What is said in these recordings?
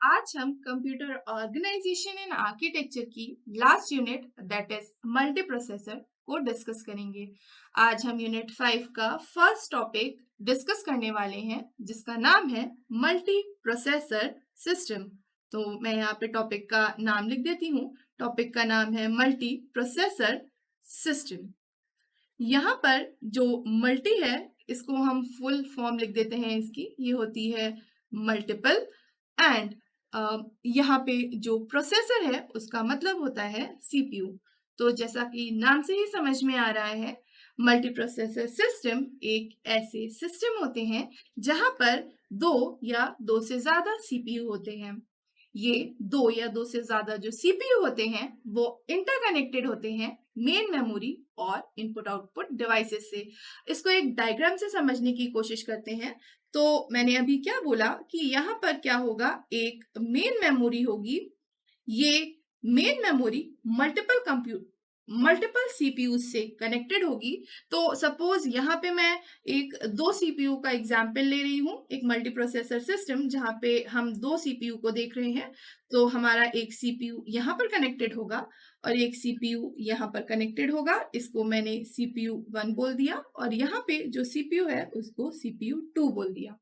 आज हम computer organisation and architecture की last unit that is multi processor को डिस्कस करेंगे। आज हम यूनिट 5 का फर्स्ट टॉपिक डिस्कस करने वाले हैं जिसका नाम है मल्टी प्रोसेसर सिस्टम। तो मैं यहाँ पे टॉपिक का नाम लिख देती हूँ। टॉपिक का नाम है मल्टी प्रोसेसर सिस्टम। यहाँ पर जो मल्टी है इसको हम फुल फॉर्म लिख देते हैं इसकी। ये होती है मल्टीपल एंड यहाँ पे जो प्रोसेसर है उसका मतलब होता है सीपीयू। तो जैसा कि नाम से ही समझ में आ रहा है, मल्टी प्रोसेसर सिस्टम एक ऐसे सिस्टम होते हैं जहां पर दो या दो से ज्यादा सीपीयू होते हैं। ये दो या दो से ज्यादा जो सीपीयू होते हैं वो इंटरकनेक्टेड होते हैं मेन मेमोरी और इनपुट आउटपुट डिवाइसेस से। इसको एक डायग्राम से समझने की कोशिश करते हैं। तो मैंने अभी क्या बोला कि यहाँ पर क्या होगा, एक मेन मेमोरी होगी। ये मेन मेमोरी मल्टीपल सीपीयू से कनेक्टेड होगी। तो सपोज यहाँ पे मैं एक दो सीपीयू का एग्जांपल ले रही हूँ, एक मल्टी प्रोसेसर सिस्टम जहाँ पे हम दो सीपीयू को देख रहे हैं। तो हमारा एक सीपीयू यहाँ पर कनेक्टेड होगा और एक सीपीयू यहाँ पर कनेक्टेड होगा। इसको मैंने सीपीयू 1 बोल दिया और यहाँ पे जो सीपीयू है उसको सीपीयू 2 बोल दिया।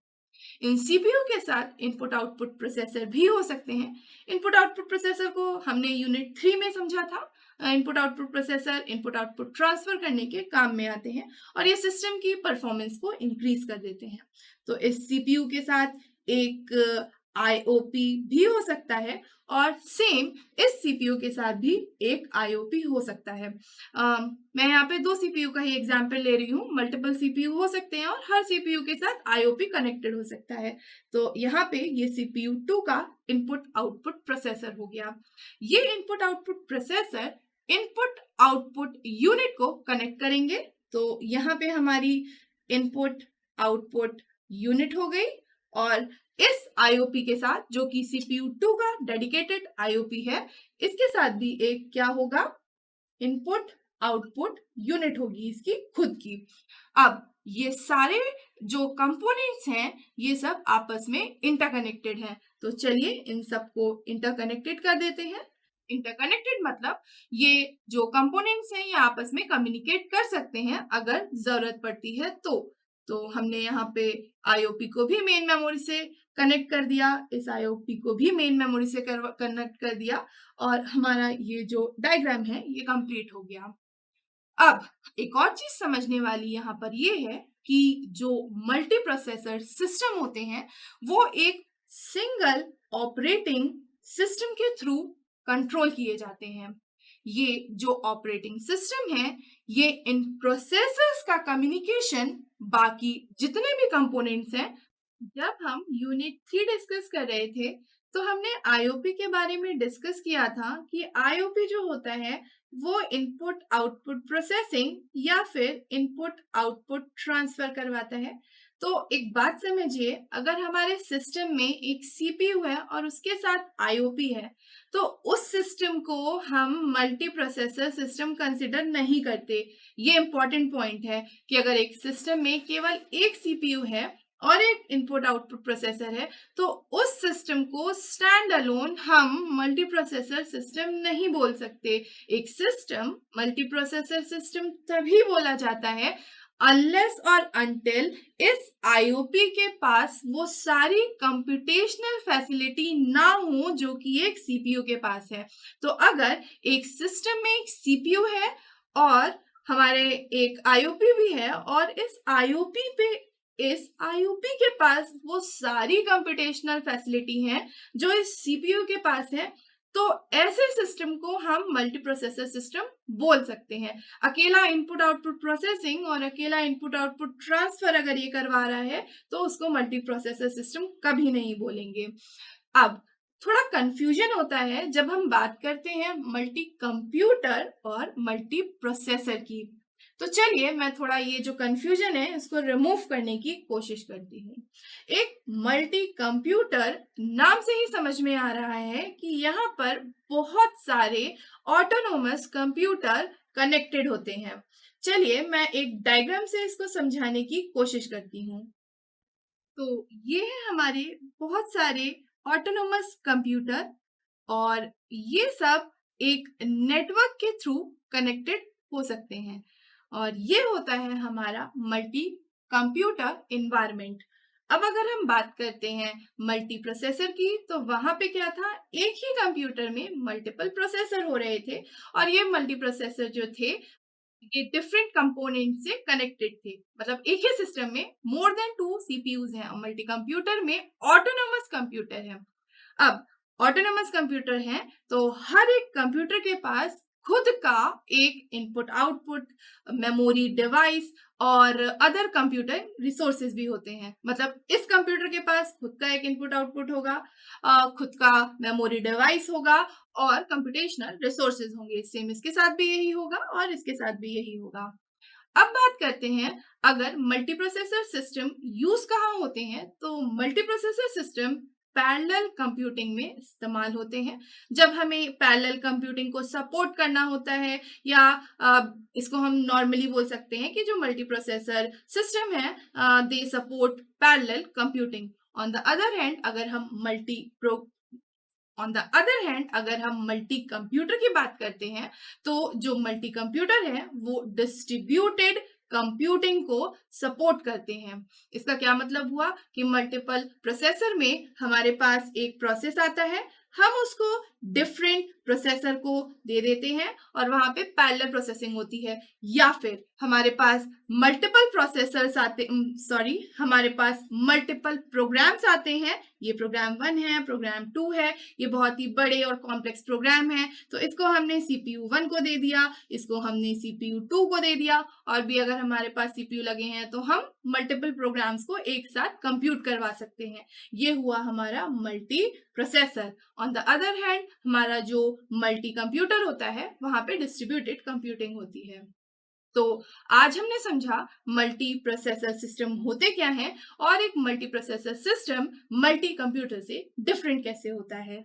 इन सीपीयू के साथ इनपुट आउटपुट प्रोसेसर भी हो सकते हैं। इनपुट आउटपुट प्रोसेसर को हमने यूनिट 3 में समझा था। Input output processor input output transfer करने के काम में आते हैं और ये सिस्टम की परफॉर्मेंस को इंक्रीज कर देते हैं। तो इस सीपीयू के साथ एक आईओपी भी हो सकता है और सेम इस सीपीयू के साथ भी एक आईओपी हो सकता है। मैं यहाँ पे दो सीपीयू का ही एग्जांपल ले रही हूँ। मल्टीपल सीपीयू हो सकते हैं और हर सीपीयू के साथ आईओपी कनेक्टेड हो सकता है। तो यहाँ पे ये सीपीयू 2 का इनपुट आउटपुट प्रोसेसर हो गया। ये input output processor input output unit को कनेक्ट करेंगे। तो यहाँ पे हमारी इनपुट आउटपुट यूनिट हो गई और इस आईओपी के साथ, जो कि सीपीयू 2 का डेडिकेटेड आईओपी है, इसके साथ भी एक क्या होगा, इनपुट आउटपुट यूनिट होगी इसकी खुद की। अब ये सारे जो कंपोनेंट्स हैं ये सब आपस में इंटरकनेक्टेड हैं। तो चलिए इन सबको इंटरकनेक्टेड कर देते हैं। इंटरकनेक्टेड मतलब ये जो कंपोनेंट्स हैं ये आपस में कम्युनिकेट कर सकते हैं अगर जरूरत पड़ती है तो हमने यहाँ पे आईओपी को भी मेन मेमोरी से कनेक्ट कर दिया, इस आईओपी को भी मेन मेमोरी से कनेक्ट कर दिया और हमारा ये जो डायग्राम है ये कंप्लीट हो गया। अब एक और चीज समझने वाली यहाँ पर ये है कि जो मल्टी प्रोसेसर सिस्टम होते हैं वो एक सिंगल ऑपरेटिंग सिस्टम के थ्रू कंट्रोल किए जाते हैं। ये जो ऑपरेटिंग सिस्टम है ये इन प्रोसेसर्स का कम्युनिकेशन बाकी जितने भी कंपोनेंट्स हैं, जब हम यूनिट 3 डिस्कस कर रहे थे तो हमने आईओपी के बारे में डिस्कस किया था कि आईओपी जो होता है वो इनपुट आउटपुट प्रोसेसिंग या फिर इनपुट आउटपुट ट्रांसफर करवाता है। तो एक बात समझिए, अगर हमारे सिस्टम में एक सीपीयू है और उसके साथ आईओपी है तो उस सिस्टम को हम मल्टी प्रोसेसर सिस्टम कंसिडर नहीं करते। ये इंपॉर्टेंट पॉइंट है कि अगर एक सिस्टम में केवल एक सीपीयू है और एक इनपुट आउटपुट प्रोसेसर है तो उस सिस्टम को स्टैंड अलोन हम मल्टी प्रोसेसर सिस्टम नहीं बोल सकते। एक सिस्टम मल्टी प्रोसेसर सिस्टम तभी बोला जाता है अनलेस और अनटिल इस आईओपी के पास वो सारी कंप्यूटेशनल फैसिलिटी ना हो जो कि एक सीपीयू के पास है। तो अगर एक सिस्टम में एक सीपीयू है और हमारे एक आईओपी भी है और इस आईओपी के पास वो सारी कंप्यूटेशनल फैसिलिटी हैं जो इस सीपीयू के पास है, तो ऐसे सिस्टम को हम मल्टी प्रोसेसर सिस्टम बोल सकते हैं। अकेला इनपुट आउटपुट प्रोसेसिंग और अकेला इनपुट आउटपुट ट्रांसफर अगर ये करवा रहा है तो उसको मल्टी प्रोसेसर सिस्टम कभी नहीं बोलेंगे। अब थोड़ा कंफ्यूजन होता है जब हम बात करते हैं मल्टी कंप्यूटर और मल्टी प्रोसेसर की। तो चलिए मैं थोड़ा ये जो कंफ्यूजन है इसको रिमूव करने की कोशिश करती हूँ। एक मल्टी कंप्यूटर नाम से ही समझ में आ रहा है कि यहाँ पर बहुत सारे ऑटोनोमस कंप्यूटर कनेक्टेड होते हैं। चलिए मैं एक डायग्राम से इसको समझाने की कोशिश करती हूँ। तो ये है हमारे बहुत सारे ऑटोनोमस कंप्यूटर, और ये सब एक नेटवर्क के थ्रू कनेक्टेड हो सकते हैं, और ये होता है हमारा मल्टी कंप्यूटर इन्वायरमेंट। अब अगर हम बात करते हैं मल्टी प्रोसेसर की, तो वहां पे क्या था, एक ही कंप्यूटर में मल्टीपल प्रोसेसर हो रहे थे, और ये मल्टी प्रोसेसर जो थे ये डिफरेंट कंपोनेंट से कनेक्टेड थे। मतलब एक ही सिस्टम में मोर देन टू सीपीयूज हैं, और मल्टी कंप्यूटर में ऑटोनोमस कंप्यूटर है। अब ऑटोनोमस कंप्यूटर है तो हर एक कंप्यूटर के पास खुद का एक इनपुट आउटपुट, मेमोरी डिवाइस और अदर कंप्यूटर रिसोर्सेज भी होते हैं। मतलब इस कंप्यूटर के पास खुद का एक इनपुट आउटपुट होगा, खुद का मेमोरी डिवाइस होगा, और कंप्यूटेशनल रिसोर्सेज होंगे। सेम इसके साथ भी यही होगा और इसके साथ भी यही होगा। अब बात करते हैं, अगर मल्टीप्रोसेसर सिस्टम यूज कहाँ होते हैं, तो मल्टीप्रोसेसर सिस्टम पैरेलल कंप्यूटिंग में इस्तेमाल होते हैं। जब हमें पैरेलल कंप्यूटिंग को सपोर्ट करना होता है, या इसको हम नॉर्मली बोल सकते हैं कि जो मल्टीप्रोसेसर सिस्टम है they support parallel computing. On the other hand अगर हम मल्टी कंप्यूटर की बात करते हैं, तो जो मल्टी कंप्यूटर है वो डिस्ट्रीब्यूटेड कंप्यूटिंग को सपोर्ट करते हैं। इसका क्या मतलब हुआ कि मल्टीपल प्रोसेसर में हमारे पास एक प्रोसेस आता है, हम उसको डिफरेंट प्रोसेसर को दे देते हैं, और वहां पे पैरेलल प्रोसेसिंग होती है। या फिर हमारे पास मल्टीपल प्रोसेसर्स आते सॉरी हमारे पास मल्टीपल प्रोग्राम्स आते हैं। ये प्रोग्राम 1 है, प्रोग्राम 2 है, ये बहुत ही बड़े और कॉम्प्लेक्स प्रोग्राम है, तो इसको हमने सीपीयू 1 को दे दिया, इसको हमने सीपीयू 2 को दे दिया, और भी अगर हमारे पास सीपीयू लगे हैं तो हम मल्टीपल प्रोग्राम्स को एक साथ कंप्यूट करवा सकते हैं। ये हुआ हमारा multi processor. On the other hand हमारा जो मल्टी कंप्यूटर होता है वहां पे डिस्ट्रीब्यूटेड कंप्यूटिंग होती है। तो आज हमने समझा मल्टी प्रोसेसर सिस्टम होते क्या हैं, और एक multi processor system multi computer से डिफरेंट कैसे होता है।